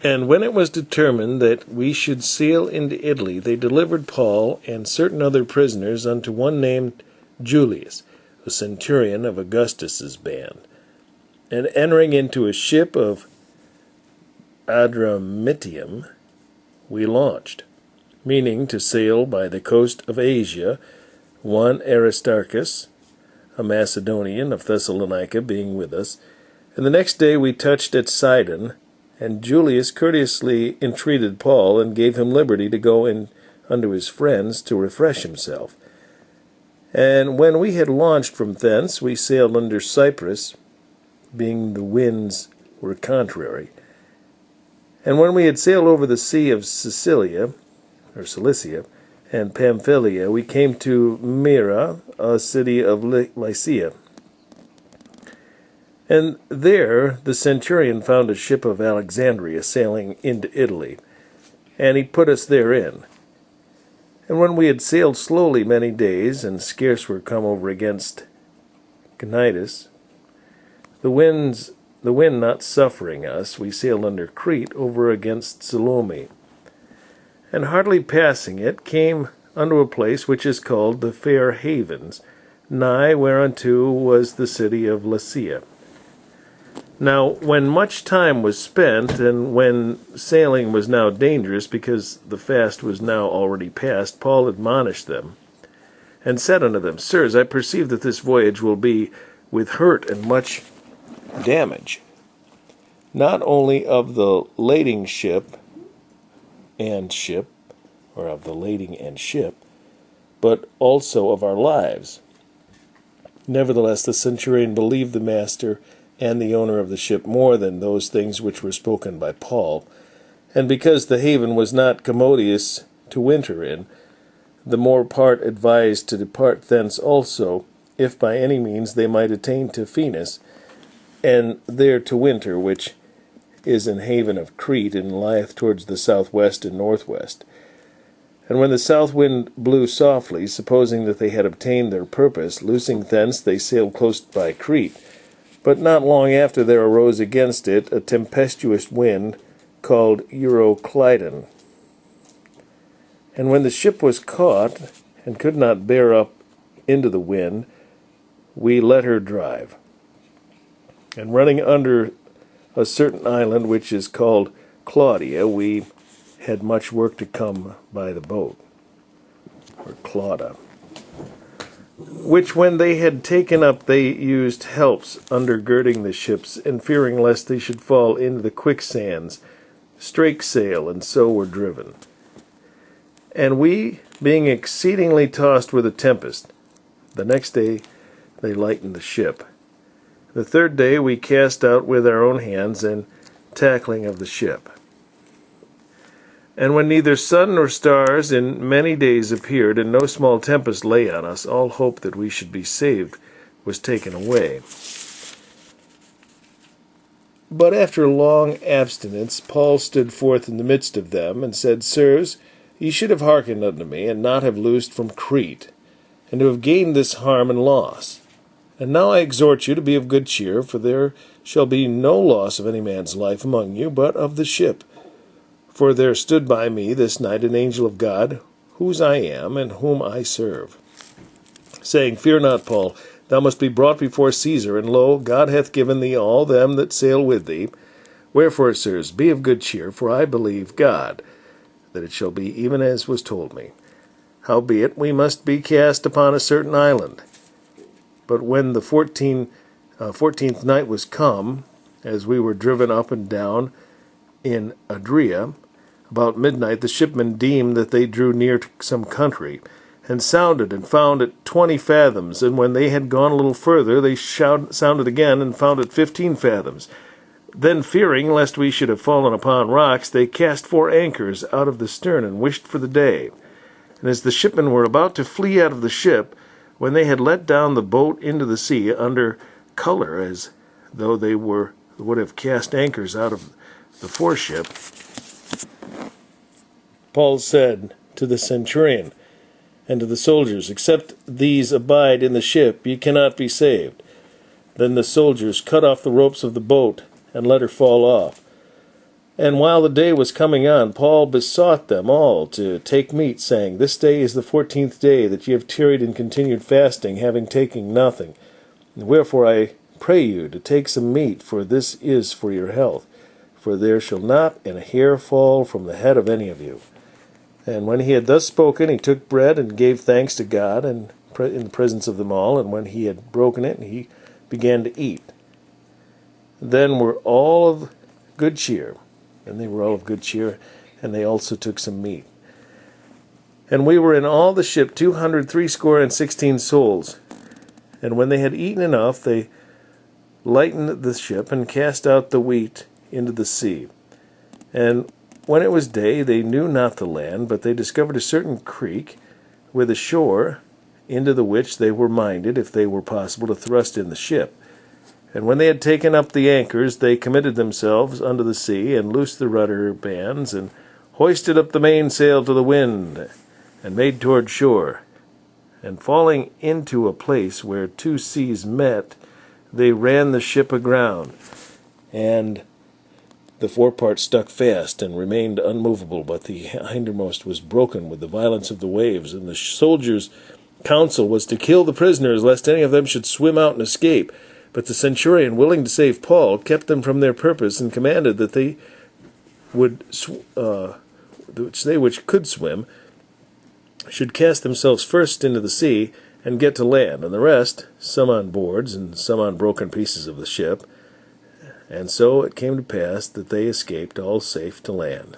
And when it was determined that we should sail into Italy, they delivered Paul and certain other prisoners unto one named Julius, a centurion of Augustus's band. And entering into a ship of Adramyttium, we launched, meaning to sail by the coast of Asia, one Aristarchus, a Macedonian of Thessalonica, being with us. And the next day we touched at Sidon, and Julius courteously entreated Paul, and gave him liberty to go in unto his friends to refresh himself. And when we had launched from thence, we sailed under Cyprus, being the winds were contrary. And when we had sailed over the sea of Cilicia and Pamphylia, we came to Myra, a city of Lycia. And there the centurion found a ship of Alexandria sailing into Italy, and he put us therein. And when we had sailed slowly many days, and scarce were come over against Cnidus, the wind not suffering us, we sailed under Crete over against Salmone. And hardly passing it, came unto a place which is called the Fair Havens, nigh whereunto was the city of Lycia. Now, when much time was spent, and when sailing was now dangerous, because the fast was now already past, Paul admonished them, and said unto them, Sirs, I perceive that this voyage will be with hurt and much damage, not only of the lading and ship, but also of our lives. Nevertheless, the centurion believed the master and the owner of the ship more than those things which were spoken by Paul. And because the haven was not commodious to winter in, the more part advised to depart thence also, if by any means they might attain to Phoenix, and there to winter, which is an haven of Crete, and lieth towards the southwest and northwest. And when the south wind blew softly, supposing that they had obtained their purpose, loosing thence they sailed close by Crete. But not long after there arose against it a tempestuous wind called Euroclydon. And when the ship was caught, and could not bear up into the wind, we let her drive. And running under a certain island which is called Claudia, we had much work to come by the boat, or Clauda, which when they had taken up they used helps undergirding the ships, and fearing lest they should fall into the quicksands, strake sail, and so were driven. And we, being exceedingly tossed with a tempest, the next day they lightened the ship. The third day we cast out with our own hands and tackling of the ship. And when neither sun nor stars in many days appeared, and no small tempest lay on us, all hope that we should be saved was taken away. But after long abstinence, Paul stood forth in the midst of them, and said, Sirs, ye should have hearkened unto me, and not have loosed from Crete, and to have gained this harm and loss. And now I exhort you to be of good cheer, for there shall be no loss of any man's life among you, but of the ship. For there stood by me this night an angel of God, whose I am, and whom I serve, saying, Fear not, Paul, thou must be brought before Caesar, and lo, God hath given thee all them that sail with thee. Wherefore, sirs, be of good cheer, for I believe God, that it shall be even as was told me. Howbeit, we must be cast upon a certain island. But when the 14th night was come, as we were driven up and down in Adria, about midnight the shipmen deemed that they drew near to some country, and sounded, and found it 20 fathoms. And when they had gone a little further, they sounded again, and found it 15 fathoms. Then, fearing lest we should have fallen upon rocks, they cast 4 anchors out of the stern, and wished for the day. And as the shipmen were about to flee out of the ship, when they had let down the boat into the sea under color, as though they would have cast anchors out of the foreship, Paul said to the centurion and to the soldiers, Except these abide in the ship, ye cannot be saved. Then the soldiers cut off the ropes of the boat, and let her fall off. And while the day was coming on, Paul besought them all to take meat, saying, This day is the 14th day that ye have tarried and continued fasting, having taken nothing. Wherefore I pray you to take some meat, for this is for your health. For there shall not an hair fall from the head of any of you. And when he had thus spoken, he took bread and gave thanks to God and in the presence of them all. And when he had broken it, he began to eat. Then were all of good cheer. And they were all of good cheer, and they also took some meat. And we were in all the ship 260 souls. And when they had eaten enough, they lightened the ship, and cast out the wheat into the sea. And when it was day, they knew not the land, but they discovered a certain creek with a shore, into the which they were minded, if they were possible, to thrust in the ship. And when they had taken up the anchors, they committed themselves unto the sea, and loosed the rudder bands, and hoisted up the mainsail to the wind, and made toward shore. And falling into a place where two seas met, they ran the ship aground, and the forepart stuck fast, and remained unmovable, but the hindermost was broken with the violence of the waves. And the soldiers' counsel was to kill the prisoners, lest any of them should swim out and escape. But the centurion, willing to save Paul, kept them from their purpose, and commanded that they which could swim should cast themselves first into the sea, and get to land, and the rest, some on boards, and some on broken pieces of the ship. And so it came to pass that they escaped all safe to land.